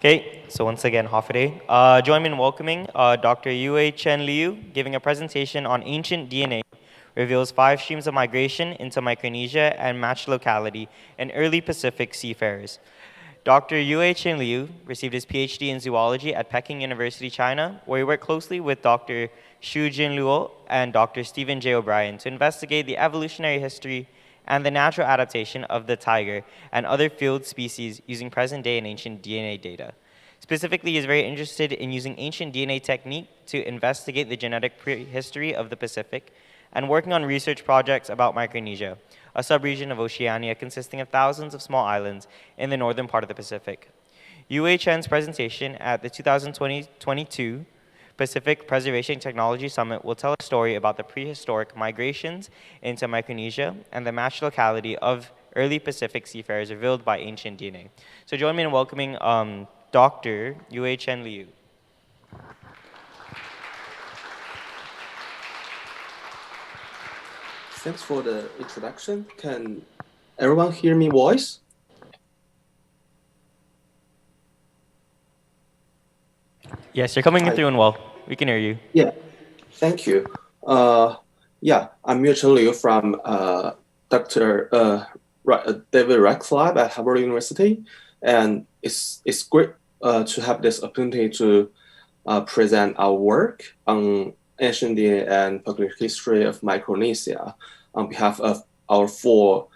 Okay, so once again, half a day. Join me in welcoming Dr. Yue-Chen Lui, giving a presentation on ancient DNA, reveals 5 streams of migration into Micronesia and Matrilocality in early Pacific seafarers. Dr. Yue-Chen Liu received his PhD in zoology at Peking University, China, where he worked closely with Dr. Xu-Jin Luo and Dr. Stephen J. O'Brien to investigate the evolutionary history and the natural adaptation of the tiger and other field species using present-day and ancient DNA data. Specifically, he is very interested in using ancient DNA technique to investigate the genetic prehistory of the Pacific and working on research projects about Micronesia, a subregion of Oceania consisting of thousands of small islands in the northern part of the Pacific. Yue-Chen's presentation at the 2022 Pacific Preservation Technology Summit will tell a story about the prehistoric migrations into Micronesia and the match locality of early Pacific seafarers revealed by ancient DNA. So join me in welcoming Dr. Yue-Chen Liu. Thanks for the introduction. Can everyone hear me voice? Yes, you're coming through and well. We can hear you. Yeah, thank you. I'm Yue-Chen Lui from Dr. David Rex Lab at Harvard University, and it's great to have this opportunity to present our work on ancient DNA and public history of Micronesia on behalf of our full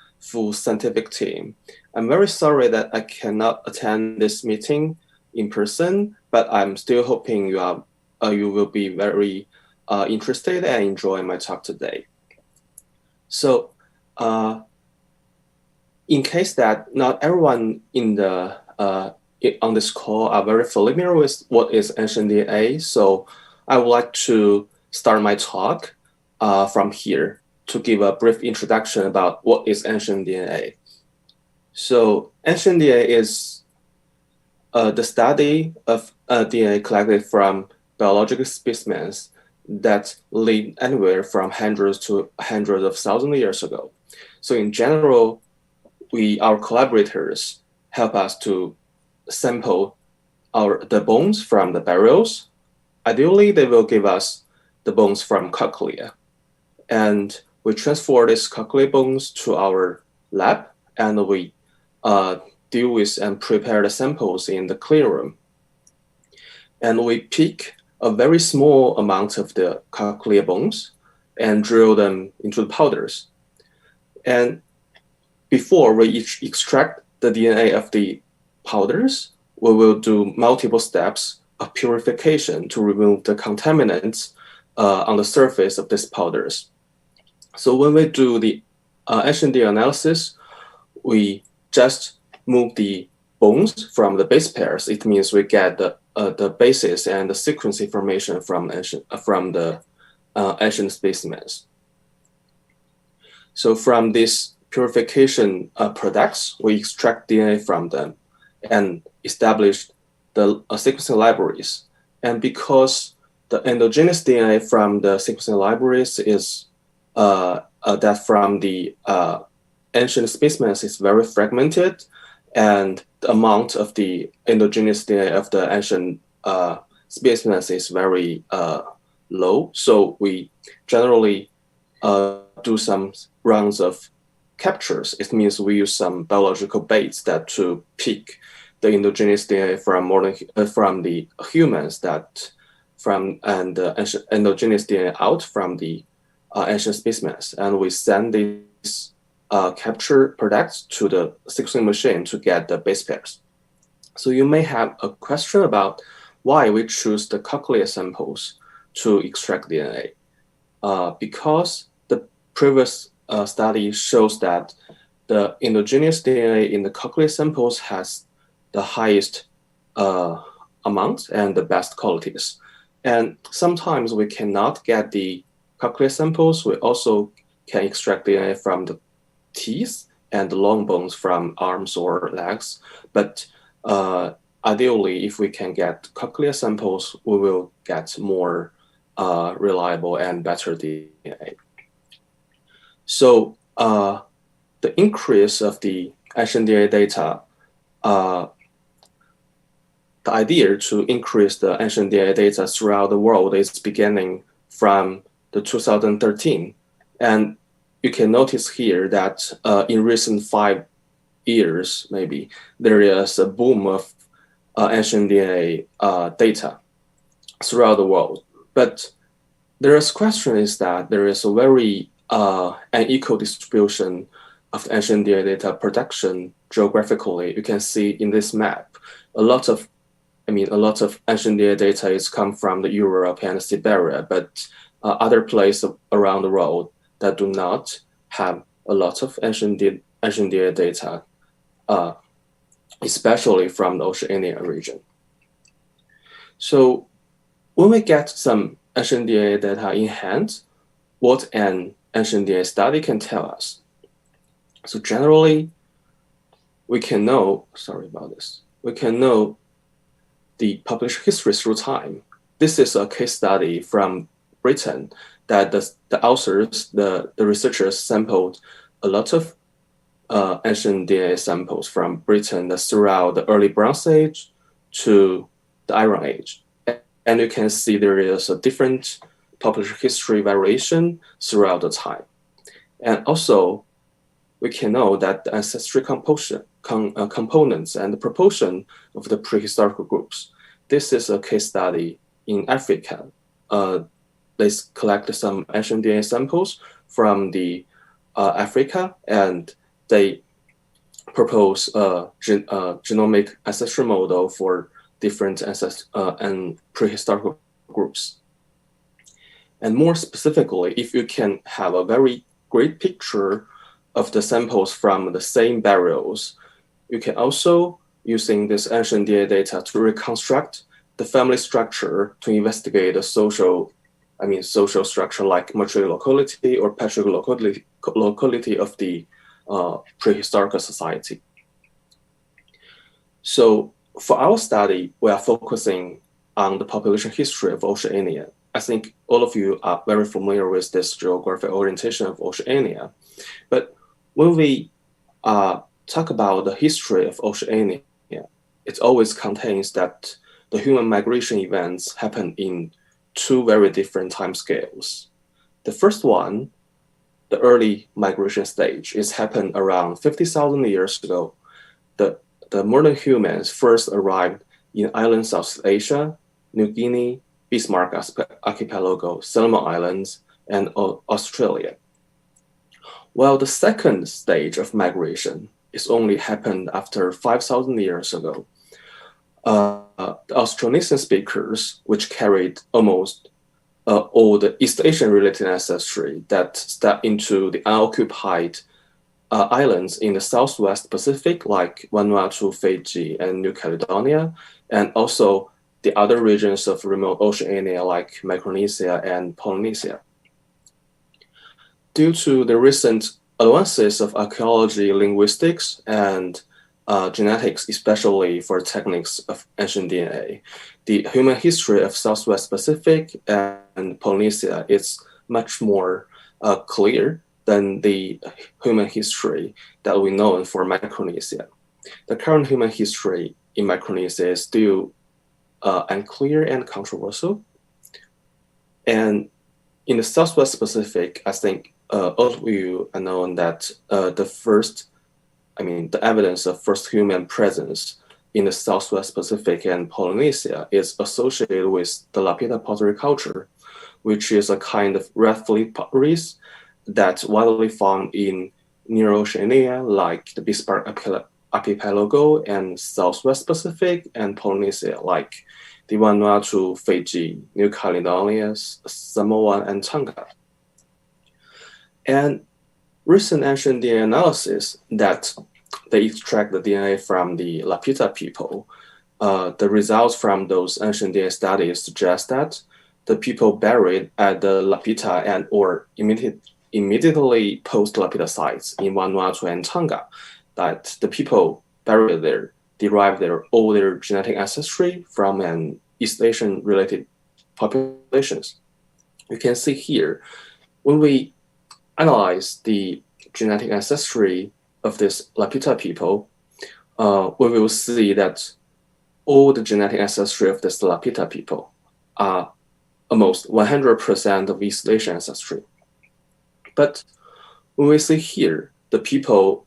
scientific team. I'm very sorry that I cannot attend this meeting in person, but I'm still hoping you will be very interested and enjoy my talk today. So, in case that not everyone on this call are very familiar with what is ancient DNA, so I would like to start my talk from here to give a brief introduction about what is ancient DNA. So ancient DNA is the study of DNA collected from biological specimens that lived anywhere from hundreds of thousands of years ago. So in general, our collaborators help us to sample the bones from the burials. Ideally, they will give us the bones from cochlea. And we transfer these cochlea bones to our lab, and we deal with and prepare the samples in the clean room. And we pick a very small amount of the cochlea bones and drill them into the powders. And before we extract the DNA of the powders, we will do multiple steps of purification to remove the contaminants on the surface of these powders. So when we do the ancient DNA analysis, we just move the bones from the base pairs. It means we get the basis and the sequence information from the ancient specimens. So from these purification products, we extract DNA from them and establish the sequencing libraries. And because the endogenous DNA from the sequencing libraries is that from the ancient specimens is very fragmented, and the amount of the endogenous DNA of the ancient specimens is very low. So we generally do some rounds of captures. It means we use some biological baits to pick the endogenous DNA from the humans and the endogenous DNA out from the ancient specimens, and we send these capture products to the sequencing machine to get the base pairs. So you may have a question about why we choose the cochlea samples to extract DNA. Because the previous study shows that the endogenous DNA in the cochlea samples has the highest amount and the best qualities. And sometimes we cannot get the cochlea samples. We also can extract DNA from the teeth and the long bones from arms or legs. But ideally, if we can get cochlea samples, we will get more reliable and better DNA. So the increase of the ancient DNA data the idea to increase the ancient DNA data throughout the world is beginning from the 2013. And you can notice here that in recent 5 years, maybe, there is a boom of ancient DNA data throughout the world. But there is question is that there is a very unequal distribution of the ancient DNA data production geographically. You can see in this map, a lot of ancient DNA data is come from the Europe and Siberia, but other places around the world that do not have a lot of ancient DNA data, especially from the Oceania region. So when we get some ancient DNA data in hand, what an ancient DNA study can tell us. So generally, we can know the population history through time. This is a case study from Britain that the authors, the researchers sampled a lot of ancient DNA samples from Britain throughout the early Bronze Age to the Iron Age. And you can see there is a different population history variation throughout the time. And also, we can know that the ancestry components and the proportion of the prehistoric groups. This is a case study in Africa. They collected some ancient DNA samples from the Africa, and they propose a genomic ancestry model for different and prehistoric groups. And more specifically, if you can have a very great picture of the samples from the same burials, you can also, using this ancient DNA data, to reconstruct the family structure to investigate the social structure like Matrilocality or Petrolocality of the prehistoric society. So for our study, we are focusing on the population history of Oceania. I think all of you are very familiar with this geographic orientation of Oceania. But when we talk about the history of Oceania, it always contains that the human migration events happen in 2 very different time scales. The first one, the early migration stage, is happened around 50,000 years ago. The modern humans first arrived in island South Asia, New Guinea, Bismarck Archipelago, Solomon Islands, and Australia. While the second stage of migration is only happened after 5,000 years ago. The Austronesian speakers, which carried almost all the East Asian related ancestry that stepped into the unoccupied islands in the Southwest Pacific, like Vanuatu, Fiji, and New Caledonia, and also the other regions of remote Oceania, like Micronesia and Polynesia. Due to the recent advances of archaeology, linguistics, and genetics, especially for techniques of ancient DNA, the human history of Southwest Pacific and Polynesia is much more clear than the human history that we know for Micronesia. The current human history in Micronesia is still unclear and controversial. And in the Southwest Pacific, I think all of you are known that the evidence of first human presence in the Southwest Pacific and Polynesia is associated with the Lapita pottery culture, which is a kind of red flint potteries that's widely found in near Oceania, like the Bismarck Archipelago, and Southwest Pacific and Polynesia, like the Vanuatu, Fiji, New Caledonia, Samoa, and Tonga. And recent ancient DNA analysis that they extract the DNA from the Lapita people, the results from those ancient DNA studies suggest that the people buried at the Lapita and or immediately post-Lapita sites in Vanuatu and Tonga, that the people buried there derive all their genetic ancestry from an East Asian related populations. You can see here, when we analyze the genetic ancestry of this Lapita people, we will see that all the genetic ancestry of the Lapita people are almost 100% of East Asian ancestry. But when we see here, the people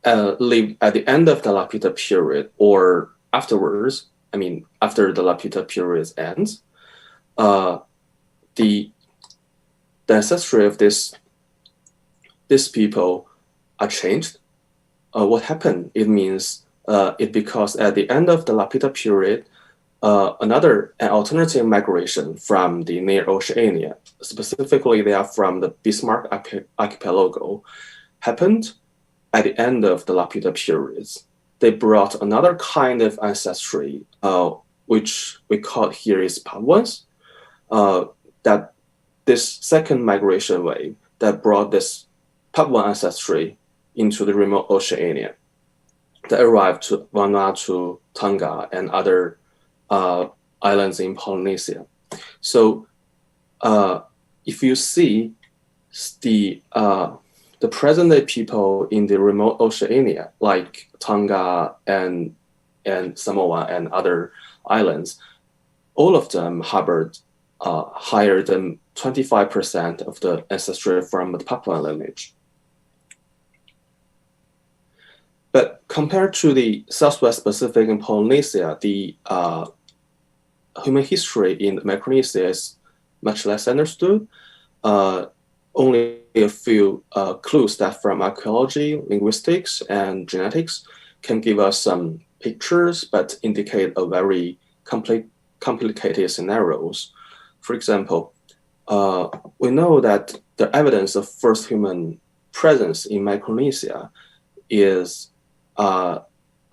lived at the end of the Lapita period or afterwards, I mean, after the Lapita period ends, the ancestry of this people are changed. What happened? It means because at the end of the Lapita period, an alternative migration from the near Oceania, specifically they are from the Bismarck archipelago, happened at the end of the Lapita periods. They brought another kind of ancestry, which we call here is Papuans, that this second migration wave that brought this Papuan ancestry into the remote Oceania that arrived to Vanuatu, Tonga, and other islands in Polynesia. So if you see the present-day people in the remote Oceania, like Tonga and Samoa and other islands, all of them harbored higher than 25% of the ancestry from the Papuan lineage. But compared to the Southwest Pacific and Polynesia, the human history in Micronesia is much less understood. Only a few clues that from archaeology, linguistics, and genetics can give us some pictures, but indicate a very complicated scenarios. For example, we know that the evidence of first human presence in Micronesia is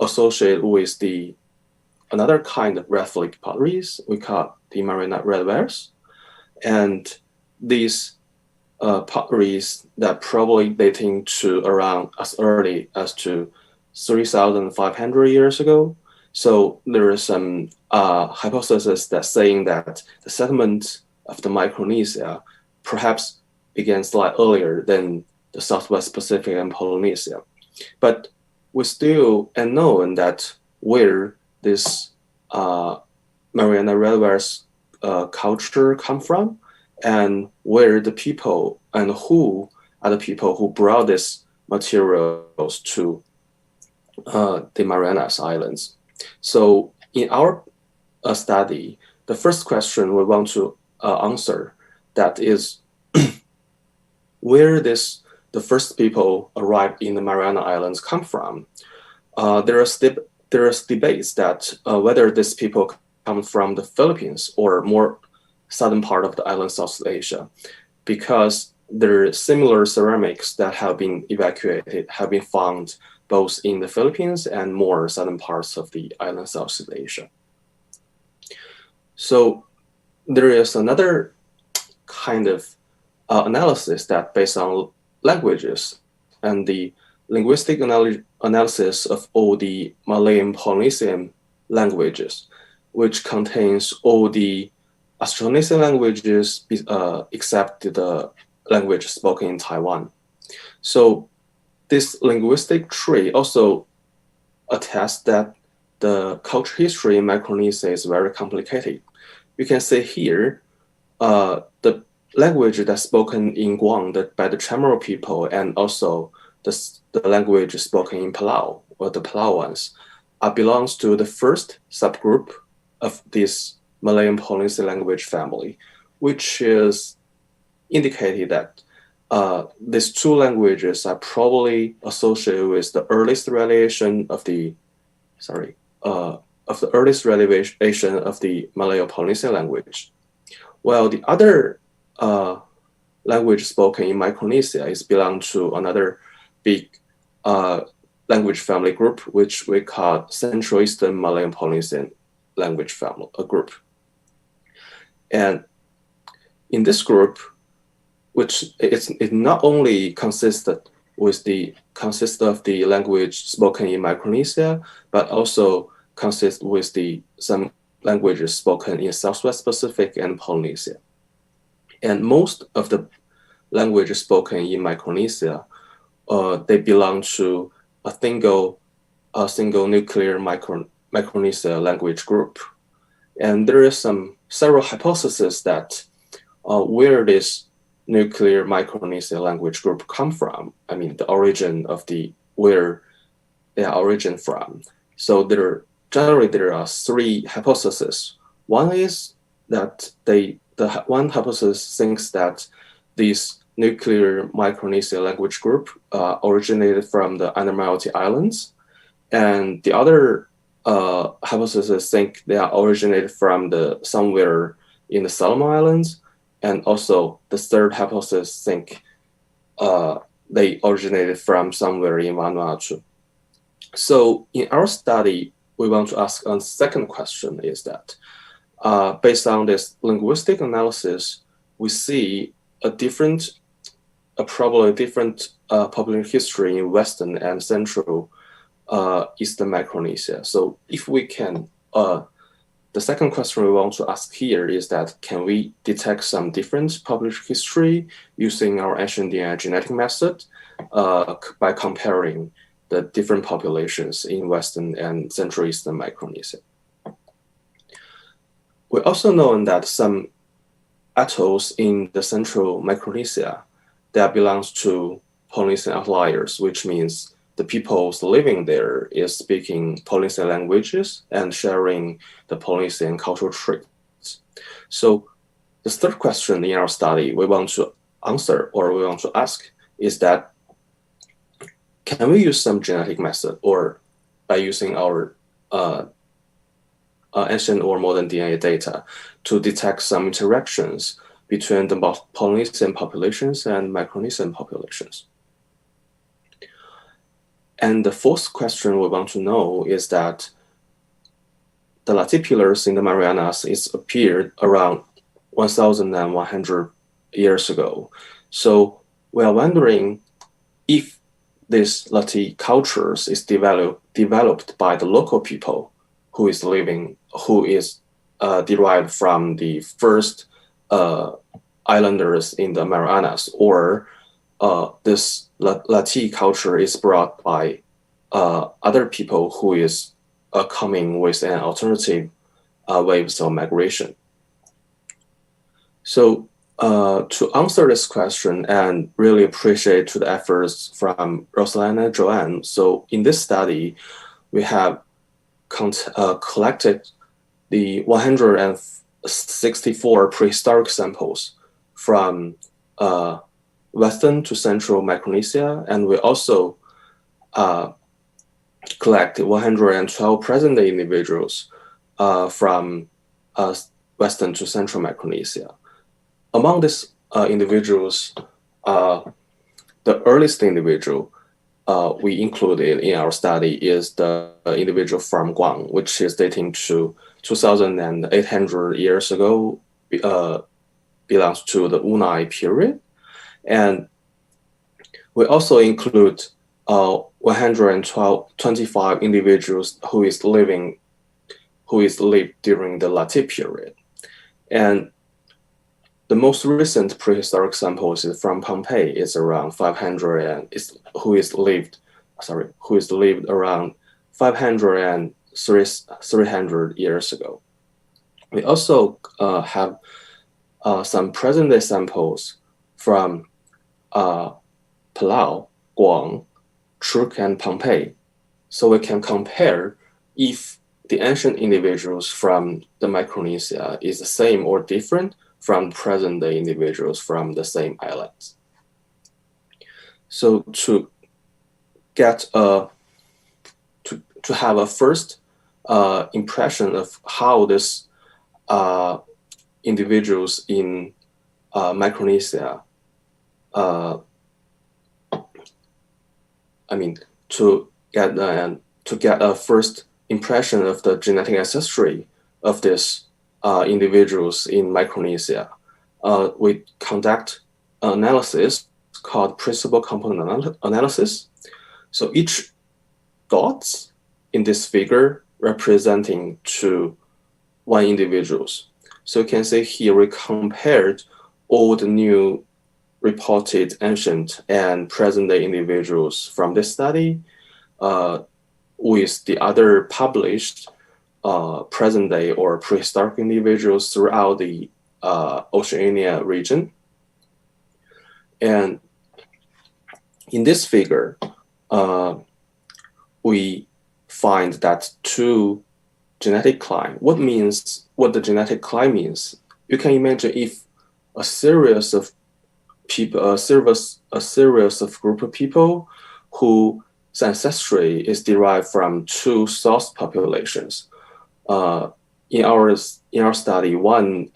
associated with another kind of relic potteries we call the Mariana redwares, and these potteries that probably dating to around as early as to 3,500 years ago. So there is some hypothesis that saying that the settlement of the Micronesia perhaps began slightly earlier than the Southwest Pacific and Polynesia. But we're still unknown that where this Mariana redwares culture come from, and where the people and who are the people who brought these materials to the Marianas Islands. So in our study, the first question we want to answer that is where the first people arrived in the Mariana Islands come from. There are debates that whether these people come from the Philippines or more southern part of the island South Asia, because there are similar ceramics that have been evacuated, have been found both in the Philippines and more southern parts of the island Southeast Asia. So there is another kind of analysis that based on languages and the linguistic analysis of all the Malayan Polynesian languages, which contains all the Austronesian languages except the language spoken in Taiwan. So this linguistic tree also attests that the cultural history in Micronesia is very complicated. You can see here the language that's spoken in Guam by the Chamorro people, and also the language spoken in Palau, or the Palauans, belongs to the first subgroup of this Malayan Polynesian language family, which is indicated that these two languages are probably associated with the earliest realization of the Malayo-Polynesian language, while the other language spoken in Micronesia is belong to another big language family group, which we call Central Eastern Malayan Polynesian language family group. And in this group, which it not only consists of the language spoken in Micronesia, but also consists with some languages spoken in Southwest Pacific and Polynesia. And most of the languages spoken in Micronesia, they belong to a single nuclear Micronesia language group. And there is several hypotheses that where this nuclear Micronesia language group come from. I mean, the origin of where they are origin from. So generally there are three hypotheses. One is that one hypothesis thinks that this nuclear Micronesia language group originated from the Admiralty Islands, and the other hypothesis think they are originated from somewhere in the Solomon Islands, and also the third hypothesis think they originated from somewhere in Vanuatu. So in our study, we want to ask a second question is that based on this linguistic analysis, we see probably different population history in Western and Central Eastern Micronesia. So if we can, the second question we want to ask here is that can we detect some different population history using our ancient DNA genetic method by comparing the different populations in Western and Central Eastern Micronesia. We also know that some atolls in the Central Micronesia that belongs to Polynesian outliers, which means the peoples living there is speaking Polynesian languages and sharing the Polynesian cultural traits. So the third question in our study we want to answer or we want to ask is that can we use some genetic method or by using our ancient or modern DNA data to detect some interactions between the Polynesian populations and Micronesian populations? And the fourth question we want to know is that the latipulars in the Marianas appeared around 1,100 years ago. So we are wondering if this Lati cultures is developed by the local people who is derived from the first islanders in the Marianas, or this Lati culture is brought by other people who is coming with an alternative waves of migration. So to answer this question and really appreciate the efforts from Rosalind and Joanne, so in this study, we have collected the 164 prehistoric samples from Western to Central Micronesia, and we also collect 112 present-day individuals from Western to Central Micronesia. Among these individuals, the earliest individual we included in our study is the individual from Guam, which is dating to 2,800 years ago, belongs to the Unai period. And we also include 125 individuals who lived during the Lati period. And the most recent prehistoric samples is from Pompeii. It's around 500 who is lived around 500 and 300 years ago. We also have some present-day samples from Palau, Guam, Truk, and Pompeii. So we can compare if the ancient individuals from the Micronesia is the same or different from present-day individuals from the same islands. So to have a first impression of how this individuals in Micronesia, to get a first impression of the genetic ancestry of these individuals in Micronesia, we conduct an analysis called principal component analysis. So each dots in this figure representing to one individuals. So you can see here we compared all the new reported ancient and present-day individuals from this study with the other published present-day or prehistoric individuals throughout the Oceania region. And in this figure, we find that two genetic cline. What the genetic cline means? You can imagine if a series of people, a series of group of people whose ancestry is derived from two source populations. In our study, one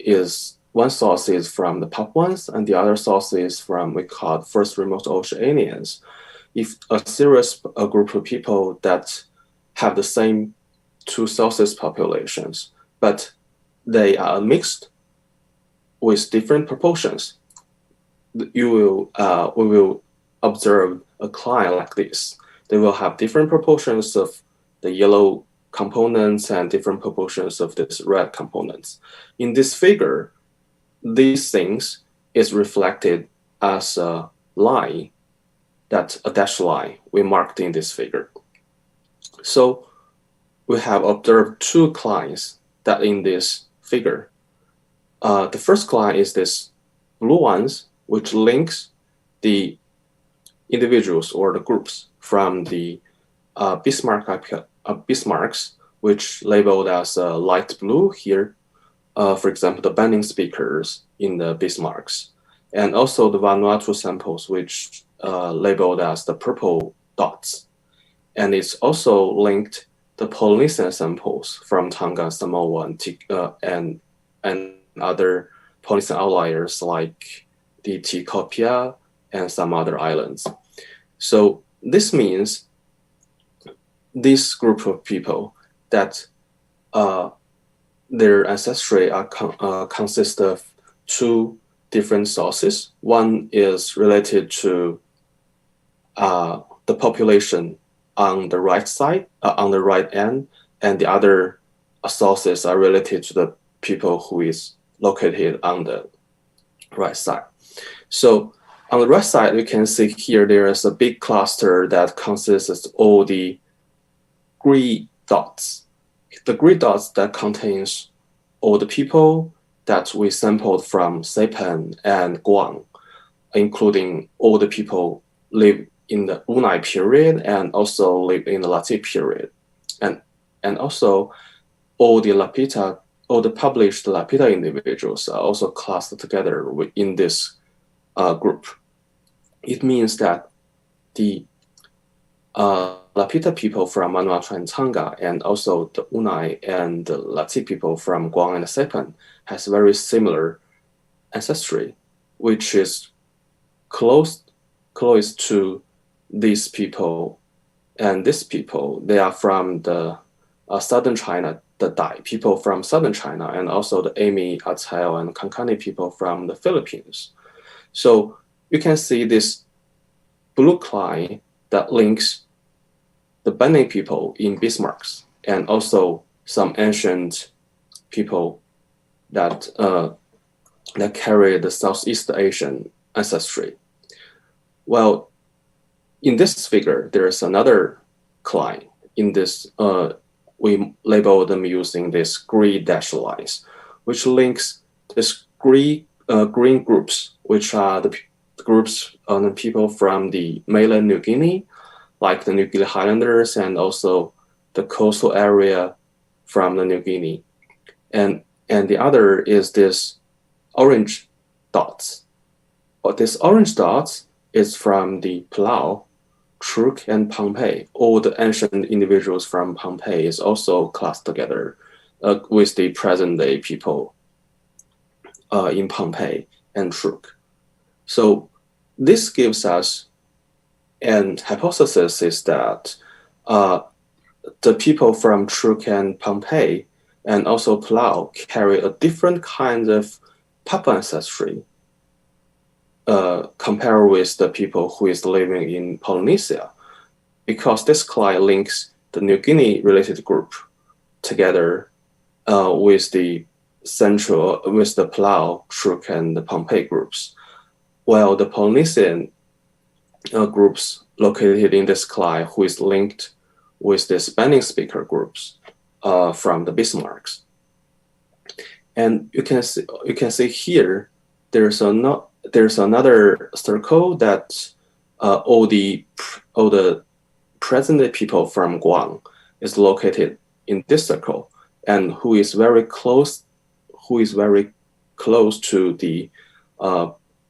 source is from the Papuans, and the other source is from we call first remote Oceanians. If a group of people that have the same two sources populations, but they are mixed with different proportions, we will observe a cline like this. They will have different proportions of the yellow components and different proportions of this red components. In this figure, these things is reflected as a line, a dashed line we marked in this figure. So we have observed two clines that in this figure. The first cline is this blue ones, which links the individuals or the groups from the Bismarcks, which labeled as light blue here. For example, the Banning speakers in the Bismarcks, and also the Vanuatu samples, which labeled as the purple dots. And it's also linked the Polynesian samples from Tonga, Samoa, and other Polynesian outliers like the Tikopia and some other islands. So this means this group of people that their ancestry consist of two different sources. One is related to the population on the right side, on the right end, and the other sources are related to the people who is located on the right side. So on the right side, we can see here there is a big cluster that consists of all the green dots. The green dots that contains all the people that we sampled from Saipan and Guam, including all the people live in the Unai period and also live in the Latte period. And also all the published Lapita individuals are also clustered together in this group. It means that the Lapita people from Vanuatu and Tonga, and also the Unai and the Latte people from Guam and Saipan has very similar ancestry, which is close to these people. And these people, they are from the southern China, the Dai people from southern China, and also the Ami, Atayal, and Kankani people from the Philippines. So you can see this blue line that links the Banning people in Bismarcks and also some ancient people that carry the Southeast Asian ancestry. Well, in this figure, there is another cline. In this, we label them using this green dashed lines, which links this green groups, which are the groups of the people from the mainland New Guinea, like the New Guinea Highlanders, and also the coastal area from the New Guinea. And the other is this orange dots. But this orange dots is from the Palau, Truk, and Pompeii. All the ancient individuals from Pompeii is also classed together with the present-day people in Pompeii and Truk. So this gives us an hypothesis is that the people from Truk and Pompeii and also Palau carry a different kind of Papua ancestry compared with the people who is living in Polynesia, because this cline links the New Guinea related group together with the Palau, Truk, and the Pompeii groups, while the Polynesian groups located in this cline who is linked with the Spanish speaker groups from the Bismarcks. And you can see here there's another circle that all the present people from Guam is located in this circle, and who is very close to the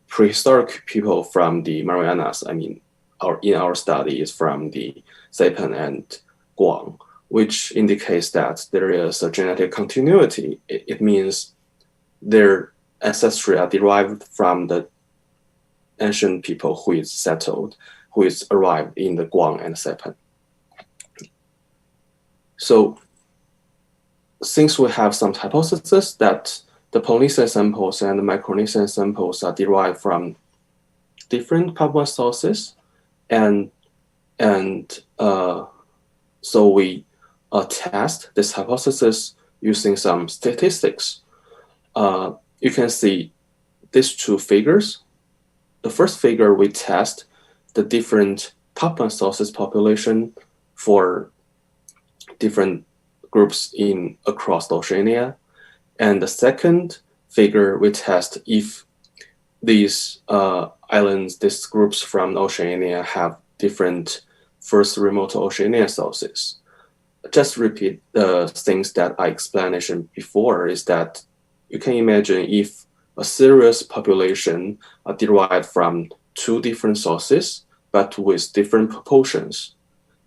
prehistoric people from the Marianas. I mean, in our studies from the Saipan and Guam, which indicates that there is a genetic continuity. It means their ancestry are derived from the ancient people who is arrived in the Guam and Saipan. So since we have some hypothesis that the Polynesian samples and the Micronesian samples are derived from different Papuan sources, and so we test this hypothesis using some statistics. You can see these two figures. The first figure, we test the different Papuan sources population for different groups across Oceania. And the second figure, we test if these islands, these groups from Oceania have different first remote Oceania sources. Just repeat the things that I explained before, is that you can imagine if a serious population are derived from two different sources, but with different proportions.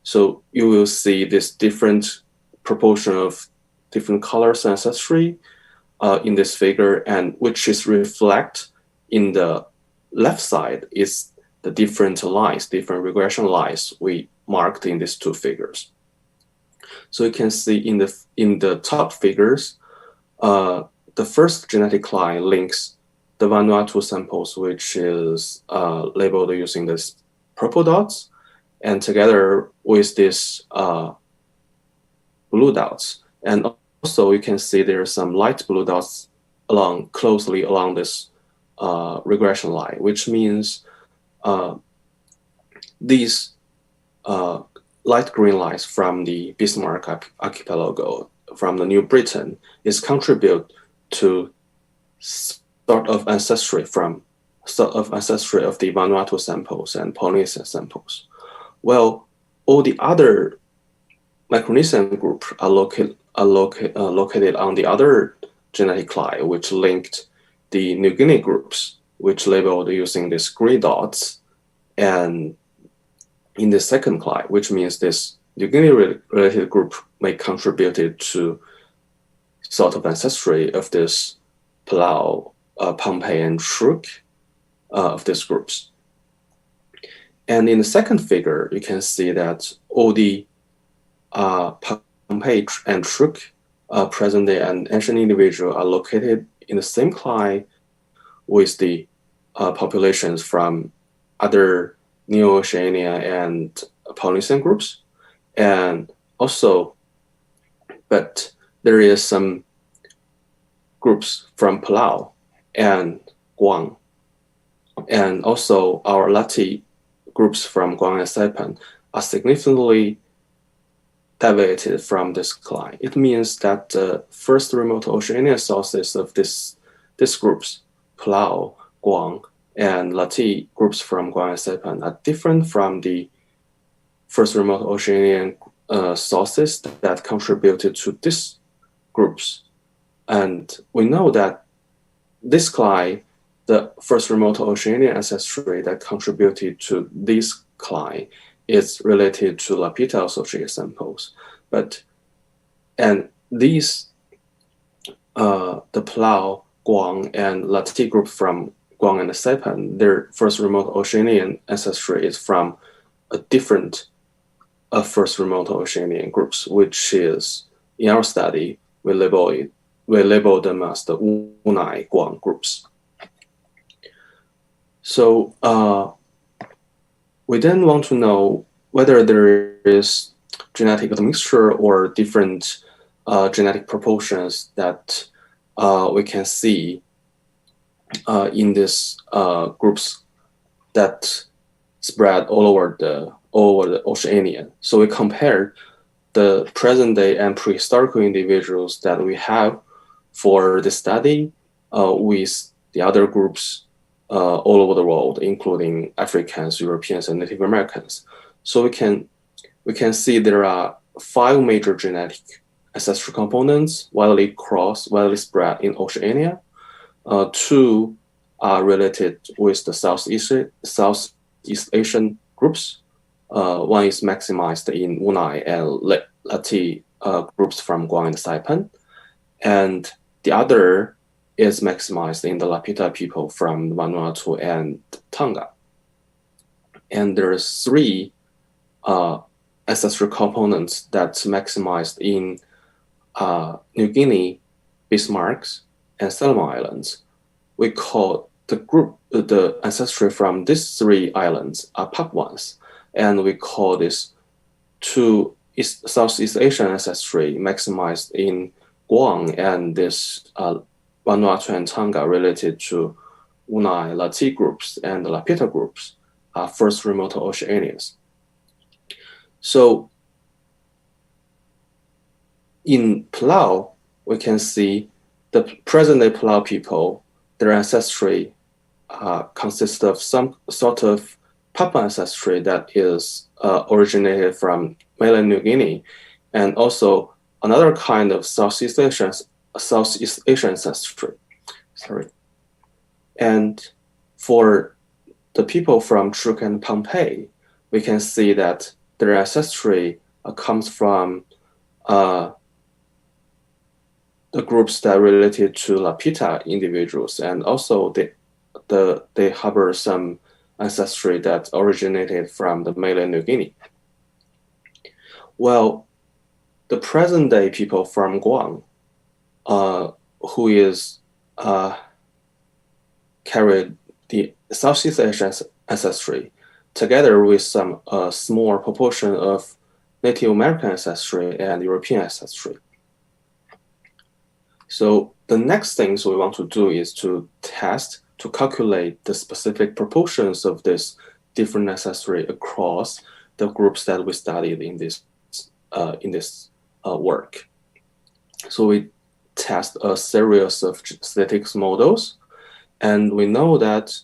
So you will see this different proportion of different colors ancestry in this figure, and which is reflect in the left side is the different lines, different regression lines we marked in these two figures. So you can see in the top figures, the first genetic line links the Vanuatu samples, which is labeled using this purple dots, and together with this blue dots. And also you can see there are some light blue dots closely along this regression line, which means these light green lines from the Bismarck archipelago, from the New Britain, is contribute to sort of ancestry of the Vanuatu samples and Polynesian samples. Well, all the other Micronesian group are located on the other genetic line, which linked the New Guinea groups, which labeled using these green dots, and in the second line, which means this New Guinea related group may contributed to sort of ancestry of this Palau, Pohnpei, and Truk of these groups. And in the second figure, you can see that all the Pohnpei and Truk present-day and ancient individuals are located in the same line with the populations from other Neo-Oceania and Polynesian groups. And also, but there is some groups from Palau and Guam. And also our Lati groups from Guam and Saipan are significantly deviated from this line. It means that the first remote Oceania sources of these groups, Palau, Guam, and Lati groups from Guam and Saipan, are different from the first remote Oceanian sources that contributed to these groups. And we know that this line, the first remote Oceanian ancestry that contributed to this line, is related to Lapita associated samples. And these, the Palau, Guam, and Lati group from Guam and Saipan, their first remote Oceanian ancestry is from a different first remote Oceanian groups, which is, in our study, we label them as the Wunai Guam groups. So we then want to know whether there is genetic admixture or different genetic proportions that we can see in these groups that spread all over the Oceania. So we compared the present day and prehistorical individuals that we have for the study with the other groups all over the world, including Africans, Europeans, and Native Americans. So we can see there are 5 major genetic ancestral components widely spread in Oceania. 2 are related with the Southeast Asian groups. One is maximized in Wunai and Lati groups from Guam and Saipan. And the other is maximized in the Lapita people from Vanuatu and Tonga. And there are 3 ancestral components that's maximized in New Guinea, Bismarcks, and Solomon Islands. We call the ancestry from these 3 islands are Papuans, and we call this 2 Southeast Asian ancestry maximized in Guam and this Vanuatu and Tonga related to Wunai, Lati groups and the Lapita groups are first remote Oceanians. So in Palau, we can see the present-day Palau people, their ancestry consists of some sort of Papuan ancestry that is originated from mainland New Guinea, and also another kind of Southeast Asian ancestry. Sorry. And for the people from Truk and Pompeii, we can see that their ancestry comes from the groups that are related to Lapita individuals, and also they harbor some ancestry that originated from the mainland New Guinea. Well, the present-day people from Guam, who is carried the Southeast Asian ancestry, together with some small proportion of Native American ancestry and European ancestry. So the next things we want to do is to calculate the specific proportions of this different ancestry across the groups that we studied in this work. So we test a series of statistics models, and we know that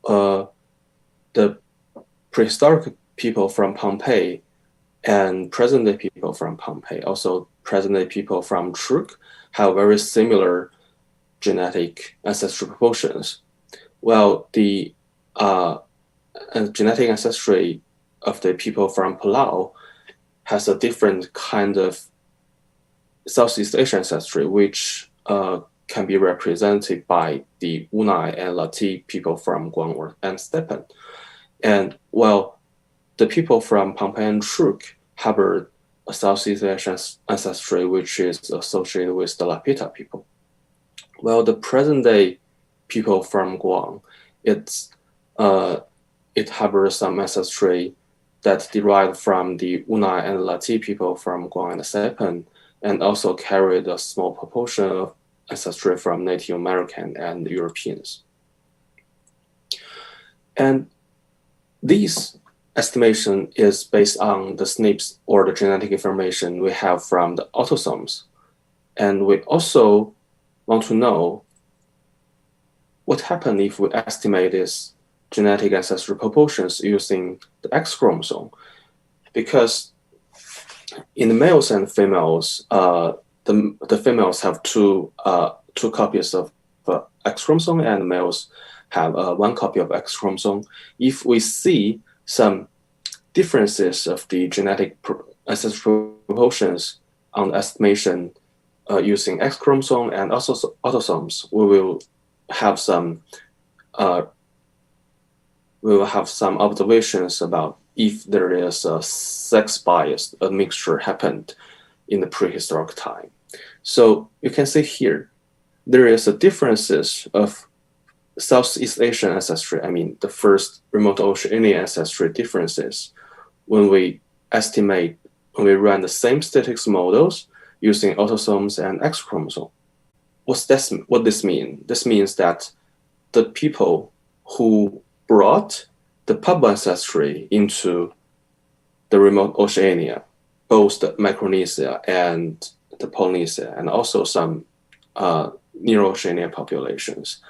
the prehistoric people from Pompeii and present-day people from Pompeii, also present-day people from Truk, have very similar genetic ancestral proportions. Well, the genetic ancestry of the people from Palau has a different kind of Southeast Asian ancestry, which can be represented by the Wunai and Lati people from Guam and Stepan. And well, the people from Pompeii and Truk harbor a Southeast Asian ancestry, which is associated with the Lapita people. Well, the present-day people from Guam, it harbors some ancestry that's derived from the Wunai and Lati people from Guam and Saipan, and also carried a small proportion of ancestry from Native American and Europeans. And this estimation is based on the SNPs or the genetic information we have from the autosomes. And we also want to know what happens if we estimate this genetic ancestral proportions using the X chromosome. Because in the males and females, the females have two copies of X chromosome, and the males have 1 copy of X chromosome. If we see some differences of the genetic ancestral proportions on the estimation using X chromosome and also autosomes, we will have some observations about if there is a sex bias, a mixture happened in the prehistoric time. So you can see here, there is a differences of Southeast Asian ancestry, I mean the first remote Oceania ancestry differences when we run the same statistics models using autosomes and X chromosome. What this mean? This means that the people who brought the Papuan ancestry into the remote Oceania, both the Micronesia and the Polynesia, and also some near Oceania populations.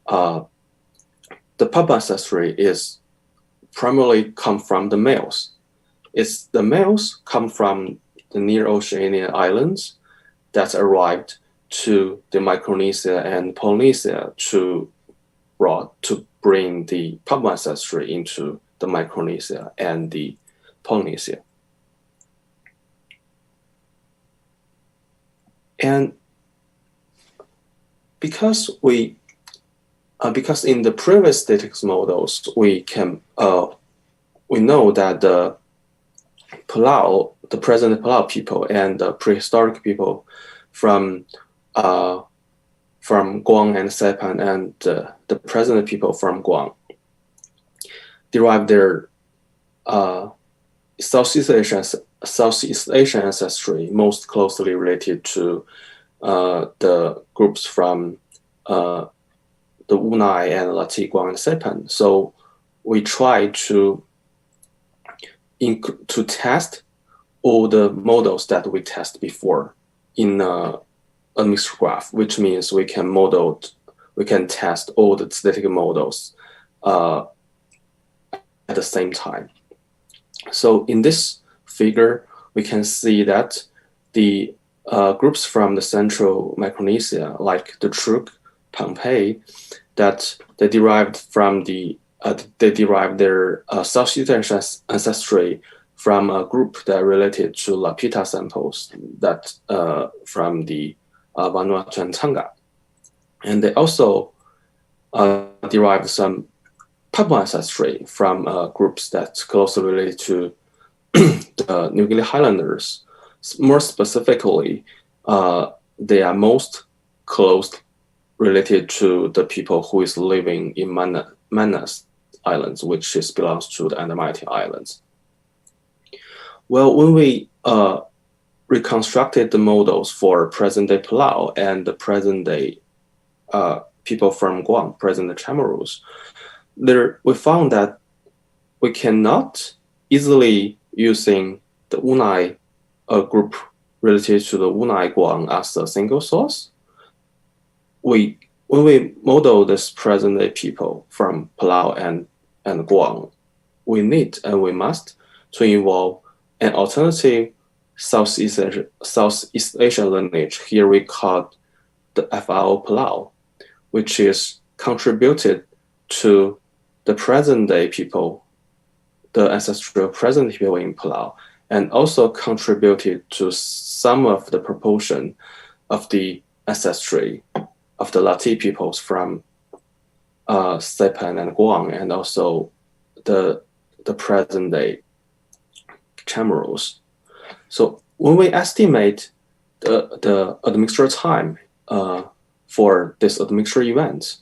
The pub ancestry is primarily come from the males. It's the males come from the near Oceania islands that arrived to the Micronesia and Polynesia to bring the pub ancestry into the Micronesia and the Polynesia. And because in the previous statistics models, we know that the present Palau people and the prehistoric people from Guam and Saipan and the present people from Guam derive their Southeast Asian ancestry most closely related to the groups from the Wunai and Lati, Guam, and Saipan. So we try to test all the models that we tested before in a mixed graph, which means we can test all the static models at the same time. So in this figure, we can see that the groups from the central Micronesia, like the Truk, Pompeii, that they derived their Southeast Asian ancestry from a group that related to Lapita samples that from the Vanuatu and Tonga. And they also derived some Papua ancestry from groups that's closely related to the New Guinea Highlanders. More specifically, they are most close related to the people who is living in Manus Islands, which belongs to the Andamite Islands. Well, when we reconstructed the models for present-day Palau and the present-day people from Guam, present-day Chamorros, we found that we cannot easily using the Wunai group related to the Wunai Guam as a single source. When we model this present-day people from Palau and Guam, we need and we must to involve an alternative Southeast Asian lineage. Here we call the FRO Palau, which is contributed to the present-day people, the ancestral present people in Palau, and also contributed to some of the proportion of the ancestry of the Lati peoples from Saipan and Guam, and also the present-day Chamorros. So when we estimate the admixture time for this admixture event,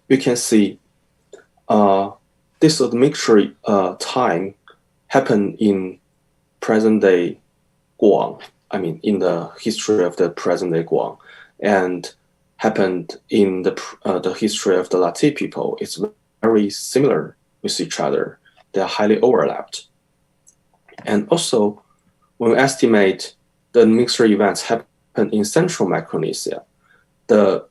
we can see this admixture time happened in present-day Guam. I mean, in the history of the present-day Guam, and happened in the history of the Lati people. It's very similar with each other. They are highly overlapped. And also, when we estimate the mixture events happen in central Micronesia, the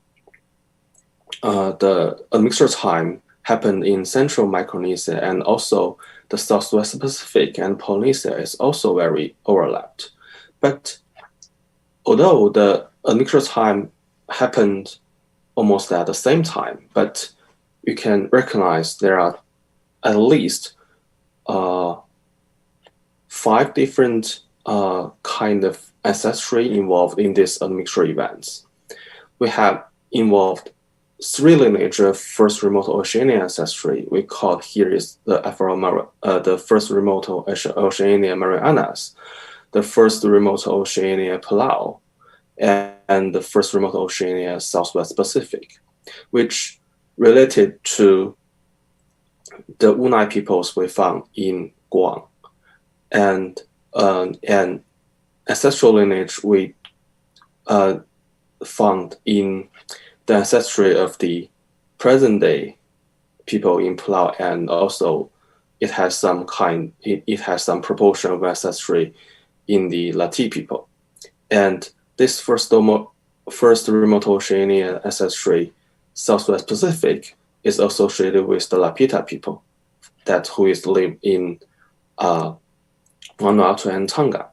admixture time happened in central Micronesia, and also the Southwest Pacific and Polynesia is also very overlapped. But although the admixture time happened almost at the same time, but you can recognize there are at least 5 different kind of ancestry involved in these admixture events. We have involved 3 lineage of first remote Oceania ancestry. We call here is the the first remote Oceania Marianas, the first remote Oceania Palau, and the first remote Oceania Southwest Pacific, which related to the Wunai peoples we found in Guam, and ancestral lineage we found in the ancestry of the present-day people in Palau, and also it has some proportion of ancestry in the Lati people. And this first remote Oceania ancestry, Southwest Pacific, is associated with the Lapita people who live in Vanuatu and Tonga.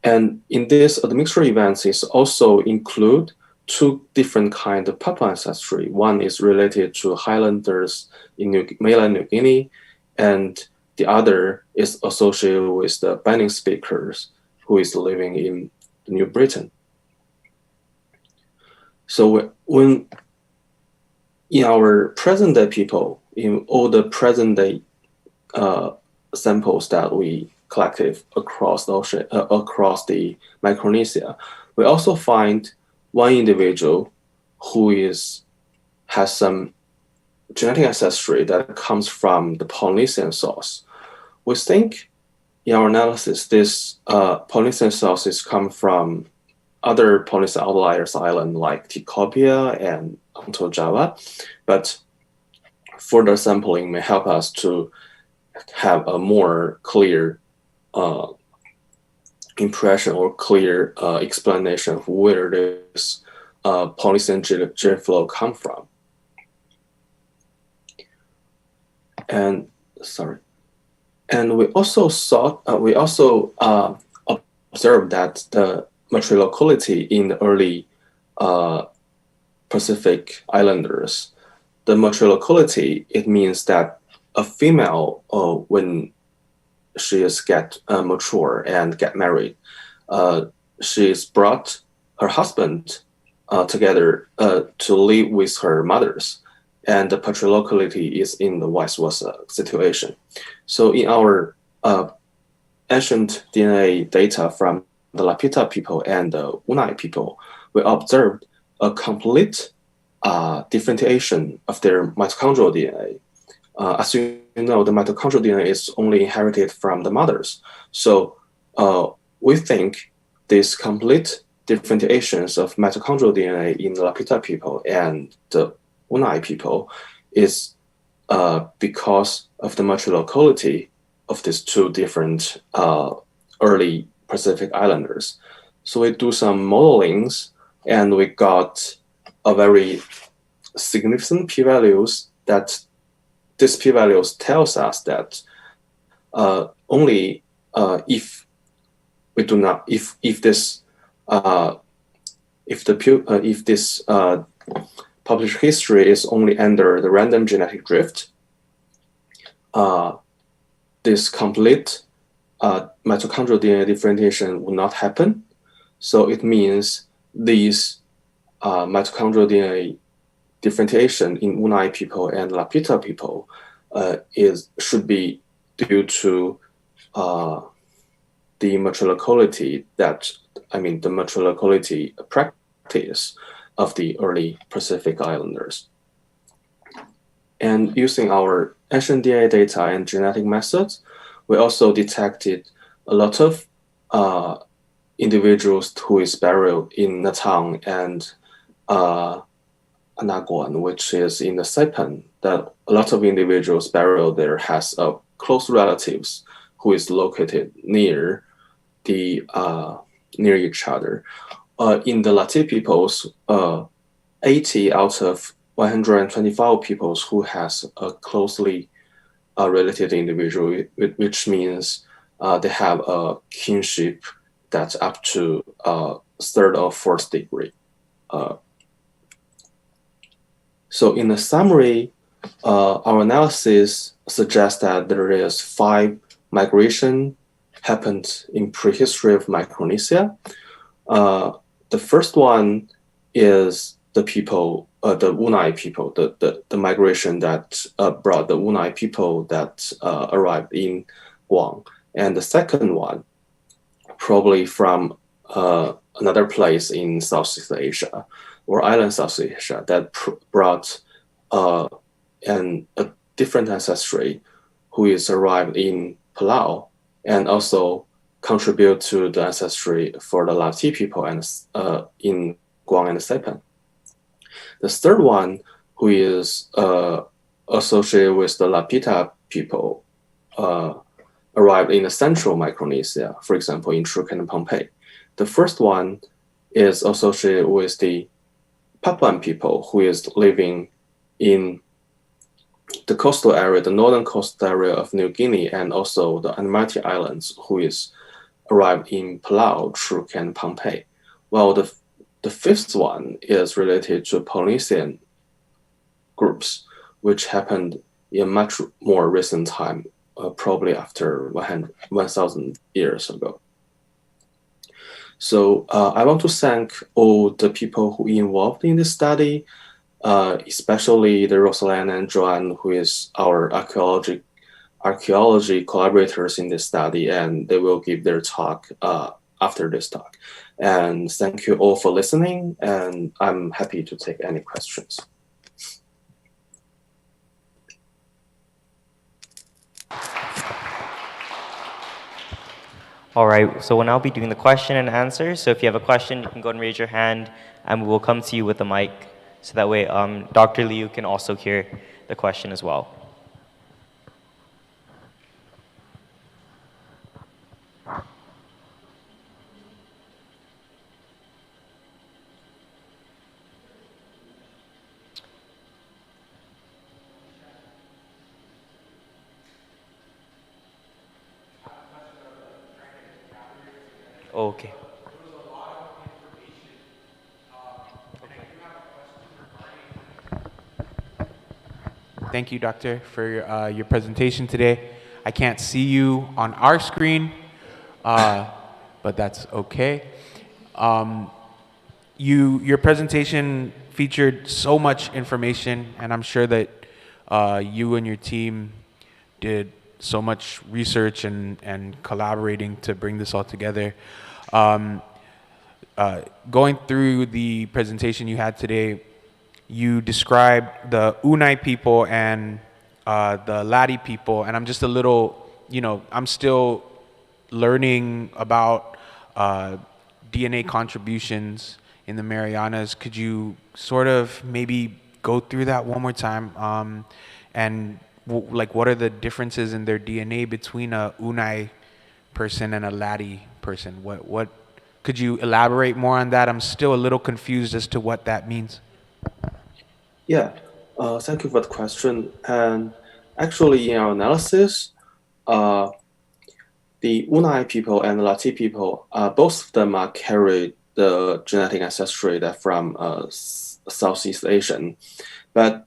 And in this admixture events is also include two different kinds of Papua ancestry. One is related to Highlanders in mainland New Guinea, and the other is associated with the Banning speakers who is living in New Britain. So when in our present day people, in all the present day samples that we collected across the ocean, across the Micronesia, we also find one individual who has some genetic ancestry that comes from the Polynesian source. We think in our analysis, this Polynesian sources come from other Polynesian outliers islands like Tikopia and onto Java, but further sampling may help us to have a more clear impression or clear explanation of where this Polynesian gene flow come from. And we also observed that the Matrilocality in the early Pacific Islanders, the Matrilocality, it means that a female, when she is get mature and get married, she is brought her husband together to live with her mothers, and the patrilocality is in the vice versa situation. So in our ancient DNA data from the Lapita people and the Unai people, we observed a complete differentiation of their mitochondrial DNA. As you know, the mitochondrial DNA is only inherited from the mothers. So we think these complete differentiations of mitochondrial DNA in the Lapita people and the Unai people is because of the matrilocality of these two different early Pacific Islanders. So we do some modelings, and we got a very significant p-values that this p-values tells us that only if this published history is only under the random genetic drift, this complete mitochondrial DNA differentiation will not happen. So it means these mitochondrial DNA differentiation in Unai people and Lapita people should be due to the matrilocality the matrilocality practice of the early Pacific Islanders. And using our ancient DNA data and genetic methods, we also detected a lot of individuals who is buried in Natang and Anaguan, which is in the Saipan, that a lot of individuals buried there has close relatives who is located near each other. In the Lati peoples, 80 out of 125 peoples who has a closely related individual, which means they have a kinship that's up to third or fourth degree. So in the summary, our analysis suggests that there is 5 migration happened in prehistory of Micronesia. The first one is the people, the Unai people, the migration that brought the Unai people that arrived in Guam. And the second one, probably from another place in Southeast Asia or island Southeast Asia, that brought a different ancestry who is arrived in Palau and also contribute to the ancestry for the Lati people and in Guam and Saipan. The third one, who is associated with the Lapita people, arrived in the central Micronesia, for example, in Trucan and Pompeii. The first one is associated with the Papuan people who is living in the coastal area, the northern coastal area of New Guinea, and also the Admiralty Islands, who is arrived in Palau, Truk, and Pompeii. While the fifth one is related to Polynesian groups, which happened in much more recent time, probably after 1,000 years ago. So I want to thank all the people who involved in this study, especially the Rosalind and Joanne, who is our archaeology collaborators in this study, and they will give their talk after this talk. And thank you all for listening, and I'm happy to take any questions. All right, so we'll now be doing the question and answer. So if you have a question, you can go and raise your hand, and we will come to you with a mic. So that way, Dr. Liu can also hear the question as well. Okay. Thank you, Doctor, for your presentation today. I can't see you on our screen, but that's okay. Your presentation featured so much information, and I'm sure that you and your team did so much research and collaborating to bring this all together. Going through the presentation you had today, you described the Unai people and the Ladi people, and I'm just a little, I'm still learning about DNA contributions in the Marianas. Could you sort of maybe go through that one more time? And what are the differences in their DNA between a Unai person and a Ladi person? What could you elaborate more on that? I'm still a little confused as to what that means. Yeah, thank you for the question. And actually, in our analysis, the Unai people and the Lati people, both of them are carried the genetic ancestry that from Southeast Asian. But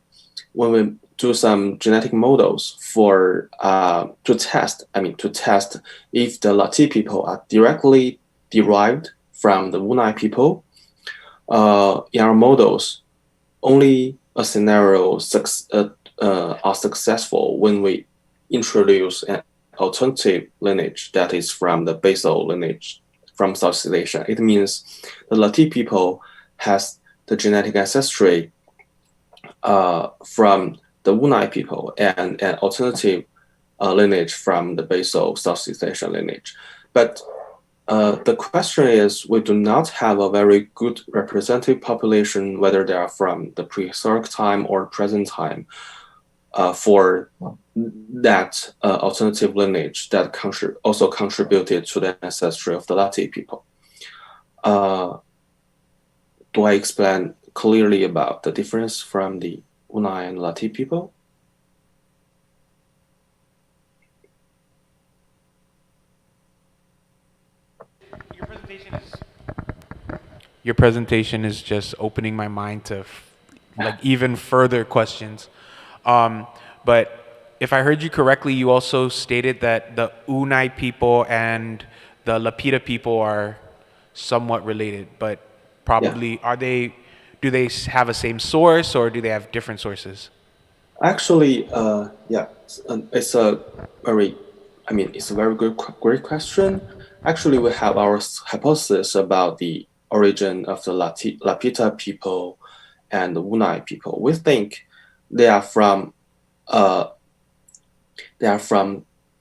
when we do some genetic models for to test if the Lati people are directly derived from the Unai people, in our models, only a scenario are successful when we introduce an alternative lineage that is from the basal lineage from Southeast Asia. It means the Lati people has the genetic ancestry from the Unai people and an alternative lineage from the basal Southeast Asian lineage. But the question is, we do not have a very good representative population, whether they are from the prehistoric time or present time, for that alternative lineage that also contributed to the ancestry of the Lati people. Do I explain clearly about the difference from the Unai and Lati people? Your presentation is just opening my mind to even further questions. But if I heard you correctly, you also stated that the Unai people and the Lapita people are somewhat related, but probably do they have a same source or do they have different sources? Actually, it's a very, it's a very great question. Actually, we have our hypothesis about the origin of the Lapita people and the Unai people. We think they are from the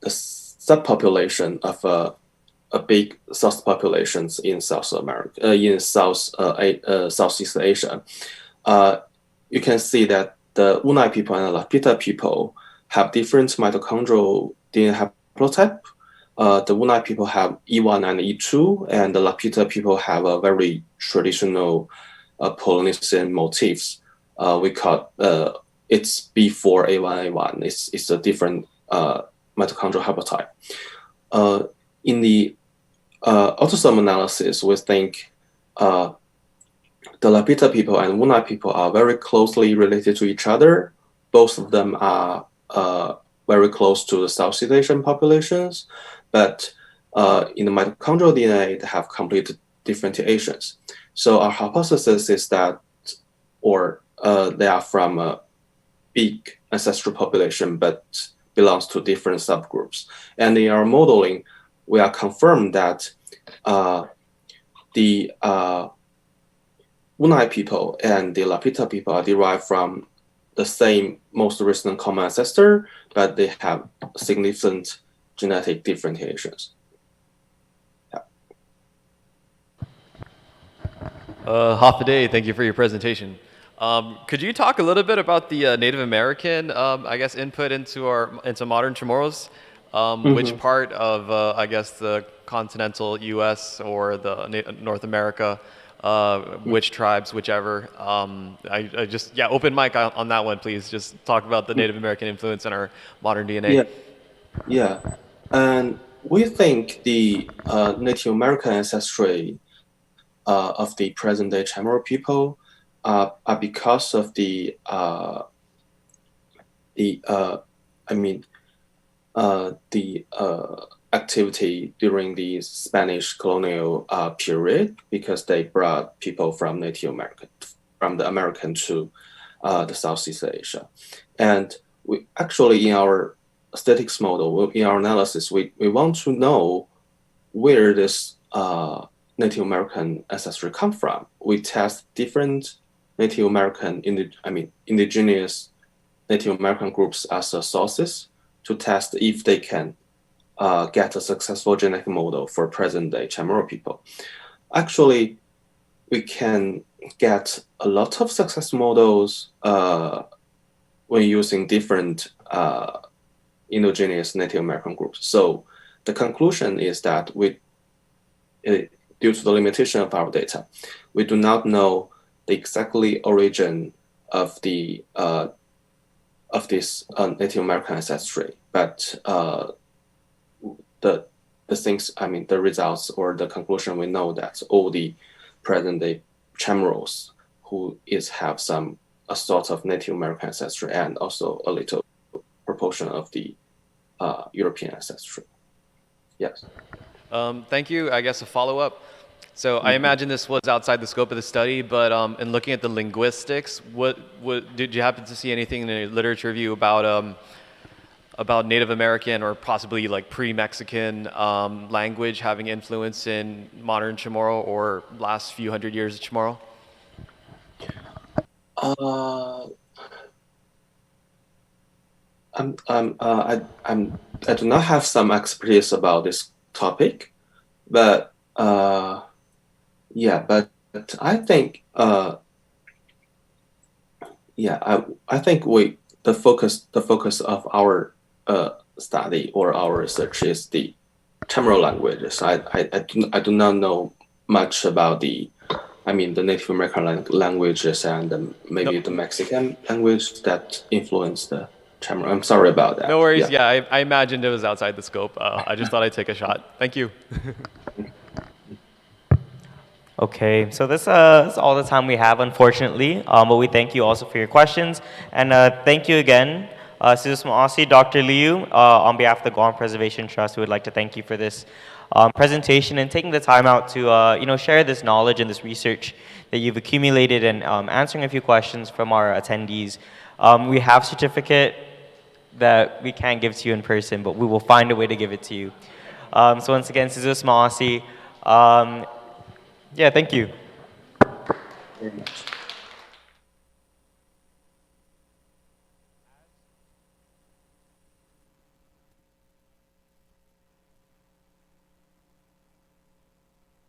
subpopulation of a big South populations in South America, in Southeast Asia. You can see that the Unai people and the Lapita people have different mitochondrial DNA haplotype. The Wunai people have E1 and E2, and the Lapita people have a very traditional Polynesian motifs. We call it's B4A1A1. It's a different mitochondrial haplotype. In the autosome analysis, we think the Lapita people and Wunai people are very closely related to each other. Both of them are very close to the Southeast Asian populations, but in the mitochondrial DNA, they have complete differentiations. So our hypothesis is that, or they are from a big ancestral population, but belongs to different subgroups. And in our modeling, we are confirmed that the Wunai people and the Lapita people are derived from the same most recent common ancestor, but they have significant genetic differentiations. Hafaday, thank you for your presentation. Could you talk a little bit about the Native American, I guess, input into modern Chamorros? Which part of, I guess, the continental U.S. or the North America, which tribes, whichever? I just, yeah, open mic on that one, please. Just talk about the Native American influence in our modern DNA. Yeah. And we think the Native American ancestry of the present-day Chamorro people are because of the activity during the Spanish colonial period, because they brought people from Native America, from the American to the Southeast Asia. And we actually, in our statistics model, in our analysis, we want to know where this Native American ancestry come from. We test different Native American, indigenous Native American groups as sources to test if they can get a successful genetic model for present-day Chamorro people. Actually, we can get a lot of success models when using different indigenous Native American groups. So the conclusion is that due to the limitation of our data, we do not know the exactly origin of the of this Native American ancestry, but the results or the conclusion, we know that all the present-day Chamorros who have a sort of Native American ancestry and also a little proportion of the European ancestry. Yes. Thank you. I guess a follow-up. So I imagine this was outside the scope of the study, but in looking at the linguistics, what did you happen to see anything in the literature review about Native American or possibly like pre-Mexican language having influence in modern Chamorro or last few hundred years of Chamorro? I do not have some expertise about this topic, but but I think I think the focus of our study or our research is the Chamorro languages. I do not know much about the Native American languages and maybe the Mexican language that influenced the Chamorro. I'm sorry about that. No worries. Yeah, I imagined it was outside the scope. I just thought I'd take a shot. Thank you. Okay, so this is all the time we have, unfortunately, but we thank you also for your questions. And thank you again, Susan Aussie, Dr. Liu, on behalf of the Guam Preservation Trust. We would like to thank you for this presentation and taking the time out to share this knowledge and this research that you've accumulated and answering a few questions from our attendees. We have a certificate that we can't give to you in person, but we will find a way to give it to you. So once again, Susan Aussie. Yeah, thank you. Very much.